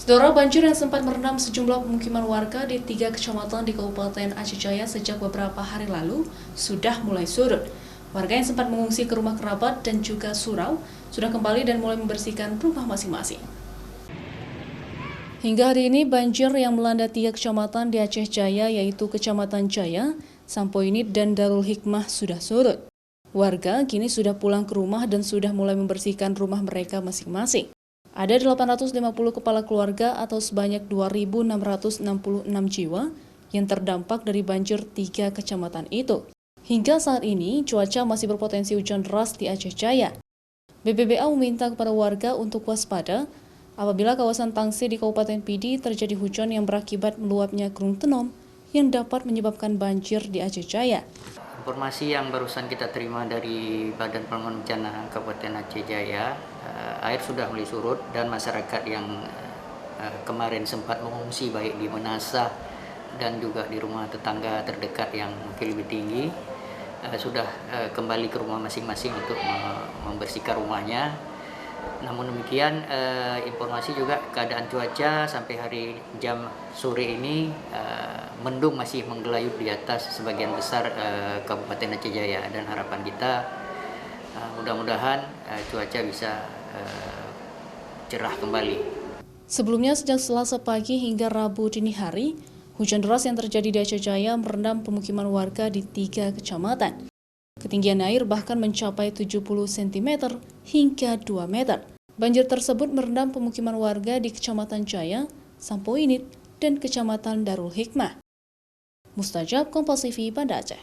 Saudara, banjir yang sempat merendam sejumlah pemukiman warga di 3 kecamatan di Kabupaten Aceh Jaya sejak beberapa hari lalu sudah mulai surut. Warga yang sempat mengungsi ke rumah kerabat dan juga surau sudah kembali dan mulai membersihkan rumah masing-masing. Hingga hari ini, banjir yang melanda 3 kecamatan di Aceh Jaya yaitu Kecamatan Jaya, Sampoinit, dan Darul Hikmah sudah surut. Warga kini sudah pulang ke rumah dan sudah mulai membersihkan rumah mereka masing-masing. Ada 850 kepala keluarga atau sebanyak 2.666 jiwa yang terdampak dari banjir 3 kecamatan itu. Hingga saat ini, cuaca masih berpotensi hujan deras di Aceh Jaya. BPBA meminta kepada warga untuk waspada apabila kawasan Tangsi di Kabupaten Pidi terjadi hujan yang berakibat meluapnya Gunung Tenom yang dapat menyebabkan banjir di Aceh Jaya. Informasi yang barusan kita terima dari Badan Penanggulangan Bencana Kabupaten Aceh Jaya, air sudah mulai surut dan masyarakat yang kemarin sempat mengungsi baik di Menasah dan juga di rumah tetangga terdekat yang mungkin lebih tinggi sudah kembali ke rumah masing-masing untuk membersihkan rumahnya. Namun demikian, informasi juga keadaan cuaca sampai hari jam sore ini mendung masih menggelayut di atas sebagian besar Kabupaten Aceh Jaya, dan harapan kita mudah-mudahan cuaca bisa cerah kembali. Sebelumnya, sejak Selasa pagi hingga Rabu dini hari, hujan deras yang terjadi di Aceh Jaya merendam pemukiman warga di 3 kecamatan. Ketinggian air bahkan mencapai 70 cm hingga 2 meter. Banjir tersebut merendam pemukiman warga di Kecamatan Jaya, Sampoinit, dan Kecamatan Darul Hikmah. Mustajab, Kompas TV, Banda Aceh.